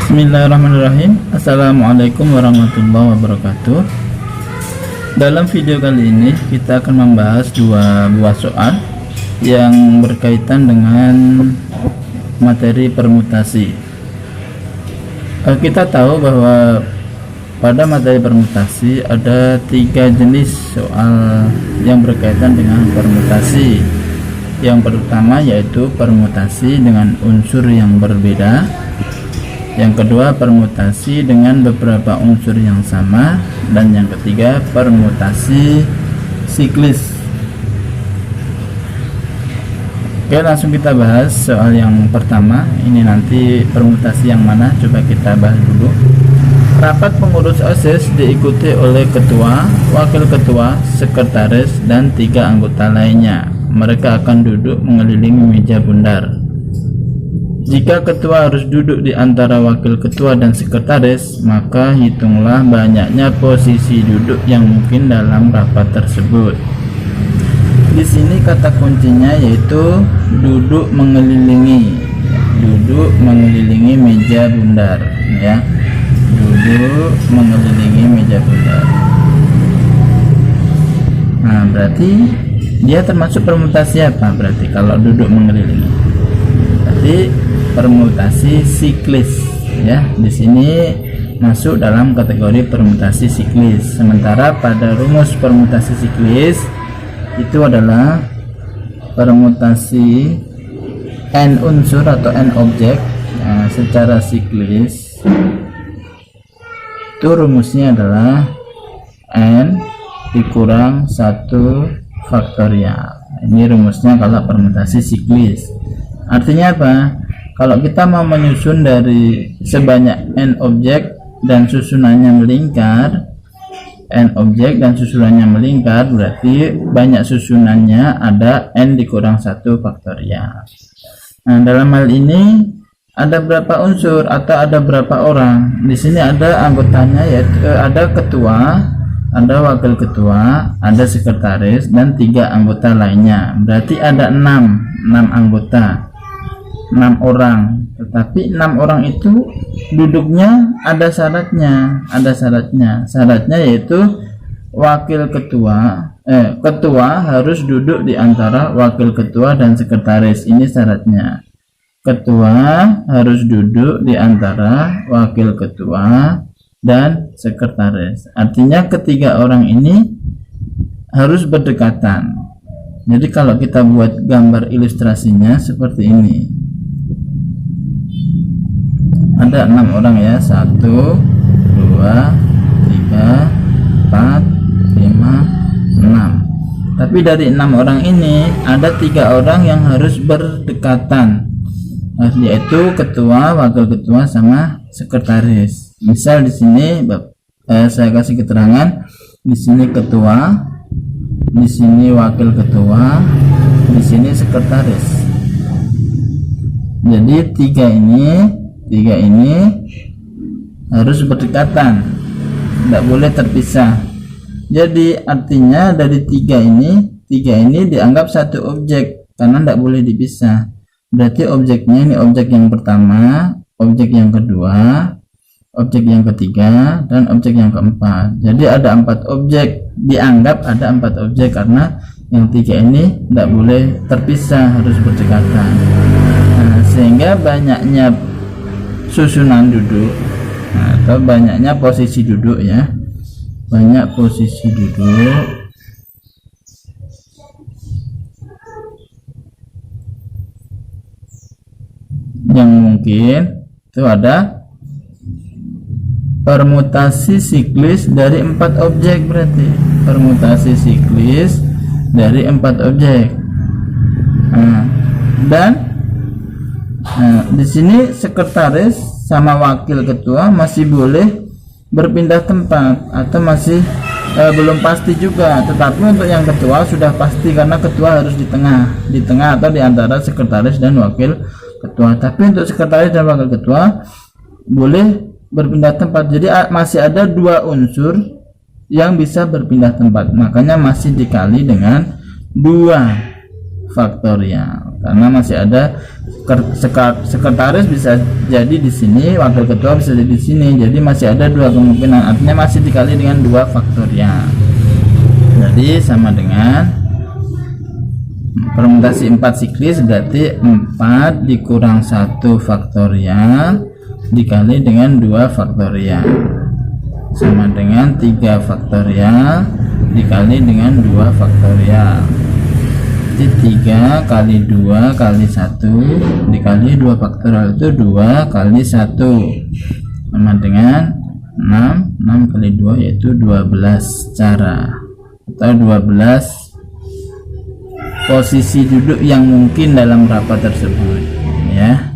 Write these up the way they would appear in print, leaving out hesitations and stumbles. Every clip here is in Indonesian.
Bismillahirrahmanirrahim. Assalamualaikum warahmatullahi wabarakatuh. Dalam video kali ini kita akan membahas dua buah soal yang berkaitan dengan materi permutasi. Kita tahu bahwa pada materi permutasi ada tiga jenis soal yang berkaitan dengan permutasi. Yang pertama yaitu permutasi dengan unsur yang berbeda. Yang kedua, permutasi dengan beberapa unsur yang sama. Dan yang ketiga, permutasi siklis. Oke, langsung kita bahas soal yang pertama. Ini nanti permutasi yang mana, coba kita bahas dulu. Rapat pengurus OSIS diikuti oleh ketua, wakil ketua, sekretaris, dan 3 anggota lainnya. Mereka akan duduk mengelilingi meja bundar. Jika ketua harus duduk di antara wakil ketua dan sekretaris, maka hitunglah banyaknya posisi duduk yang mungkin dalam rapat tersebut. Di sini kata kuncinya yaitu duduk mengelilingi meja bundar, ya. Duduk mengelilingi meja bundar. Nah, berarti dia termasuk permutasi apa? Berarti kalau duduk mengelilingi, berarti permutasi siklis, ya. Di sini masuk dalam kategori permutasi siklis. Sementara pada rumus permutasi siklis itu adalah permutasi n unsur atau n objek. Nah, secara siklis itu rumusnya adalah n dikurang 1 faktorial. Ini rumusnya kalau permutasi siklis. Artinya apa? Kalau kita mau menyusun dari sebanyak n objek dan susunannya melingkar, n objek dan susunannya melingkar, berarti banyak susunannya ada n dikurang 1 faktorial. Nah, dalam hal ini ada berapa unsur atau ada berapa orang? Di sini ada anggotanya, yaitu ada ketua, ada wakil ketua, ada sekretaris, dan 3 anggota lainnya. Berarti ada 6 anggota, 6 orang. Tetapi 6 orang itu duduknya ada syaratnya. Syaratnya yaitu wakil ketua, ketua harus duduk di antara wakil ketua dan sekretaris. Ini syaratnya. Ketua harus duduk di antara wakil ketua dan sekretaris. Artinya ketiga orang ini harus berdekatan. Jadi kalau kita buat gambar ilustrasinya seperti ini. Ada 6 orang, ya. 1 2 3 4 5 6. Tapi dari 6 orang ini ada 3 orang yang harus berdekatan, yaitu ketua, wakil ketua, sama sekretaris. Misal di sini saya kasih keterangan, di sini ketua, di sini wakil ketua, di sini sekretaris. Jadi tiga ini harus berdekatan, tidak boleh terpisah. Jadi artinya dari tiga ini dianggap satu objek karena tidak boleh dipisah. Berarti objeknya ini objek yang pertama, objek yang kedua, objek yang ketiga, dan objek yang keempat. Jadi ada 4 objek, dianggap ada 4 objek karena yang 3 ini tidak boleh terpisah, harus berdekatan. Nah, sehingga banyaknya susunan duduk, atau banyaknya posisi duduk, ya, banyak posisi duduk yang mungkin itu ada permutasi siklis dari 4 objek. Berarti permutasi siklis dari 4 objek. Di sini sekretaris sama wakil ketua masih boleh berpindah tempat atau masih belum pasti juga. Tetapi untuk yang ketua sudah pasti karena ketua harus di tengah atau di antara sekretaris dan wakil ketua. Tapi untuk sekretaris dan wakil ketua boleh berpindah tempat. Jadi masih ada 2 unsur yang bisa berpindah tempat, makanya masih dikali dengan 2 faktorial. karena masih ada sekretaris bisa jadi di sini, wakil ketua bisa jadi di sini, jadi masih ada dua kemungkinan, artinya masih dikali dengan 2 faktorial. Jadi sama dengan permutasi 4 siklis, berarti 4 dikurang 1 faktorial dikali dengan 2 faktorial sama dengan 3 faktorial dikali dengan 2 faktorial. Jadi 3 kali 2 kali 1 dikali 2 faktorial itu 2 kali 1 sama dengan 6 kali 2 yaitu 12 cara atau 12 posisi duduk yang mungkin dalam rapat tersebut ya.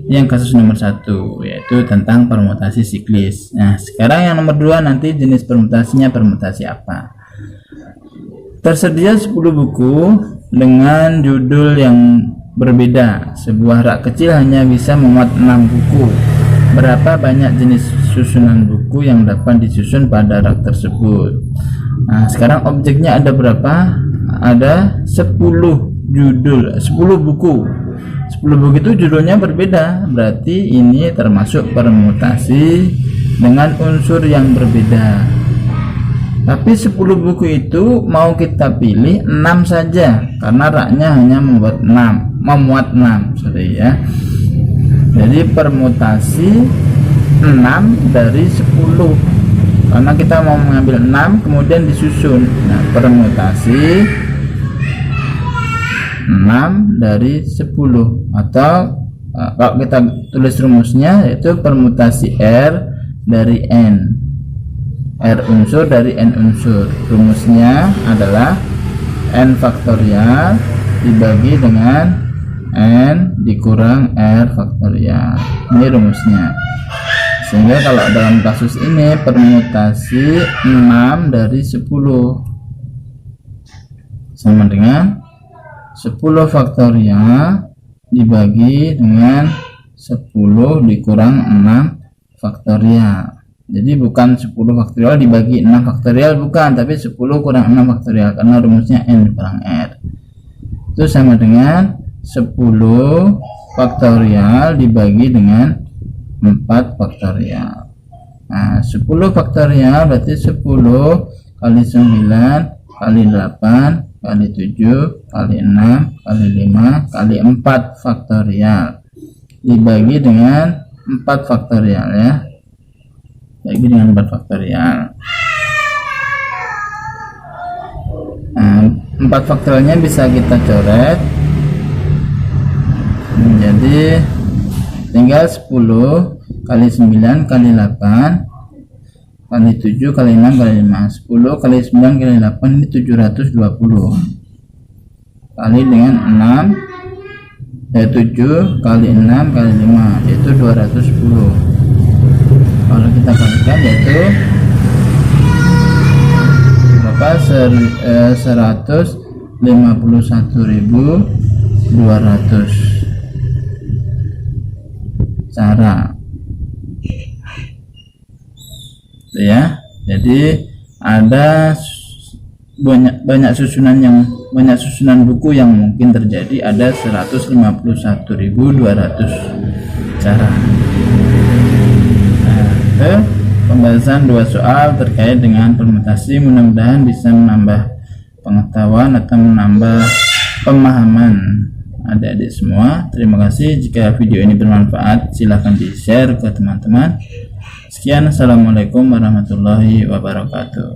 Yang kasus nomor 1 yaitu tentang permutasi siklis. Nah sekarang yang nomor 2, nanti jenis permutasinya permutasi apa. Tersedia 10 buku dengan judul yang berbeda. Sebuah rak kecil hanya bisa memuat 6 buku. Berapa banyak jenis susunan buku yang dapat disusun pada rak tersebut? Nah sekarang objeknya ada berapa? Ada 10 judul, 10 buku. 10 buku itu judulnya berbeda, berarti ini termasuk permutasi dengan unsur yang berbeda. Tapi 10 buku itu mau kita pilih 6 saja karena raknya hanya memuat 6 sorry ya. Jadi permutasi 6 dari 10 karena kita mau mengambil 6 kemudian disusun. Nah permutasi 6 dari 10 atau kalau kita tulis rumusnya yaitu permutasi R dari N, R unsur dari N unsur. Rumusnya adalah N faktorial dibagi dengan N dikurang R faktorial. Ini rumusnya. Sehingga kalau dalam kasus ini permutasi 6 dari 10 sama dengan 10 faktorial dibagi dengan 10 dikurang 6 faktorial. Jadi bukan 10 faktorial dibagi 6 faktorial, bukan, tapi 10 kurang 6 faktorial karena rumusnya N kurang R. Itu sama dengan 10 faktorial dibagi dengan 4 faktorial. Nah 10 faktorial berarti 10 kali 9 kali 8 kali 7 kali 6 kali 5 kali 4 faktorial dibagi dengan 4 faktorial ya, bagi dengan 4 faktorial. Nah 4 faktorialnya bisa kita coret menjadi tinggal 10 kali 9 kali 8 kali 7 kali 6 kali 5. 10 kali 9 kali 8 ini 720 kali dengan 6 ya 7 kali 6 kali 5 yaitu 210. Kalau kita kalikan yaitu berapa? 151.200 cara ya. Jadi ada banyak susunan buku yang mungkin terjadi, ada 151.200 cara. Nah, pembahasan 2 soal terkait dengan permutasi, mudah-mudahan bisa menambah pengetahuan atau menambah pemahaman adik-adik semua. Terima kasih. Jika video ini bermanfaat silahkan di share ke teman-teman. Sekian, assalamualaikum warahmatullahi wabarakatuh.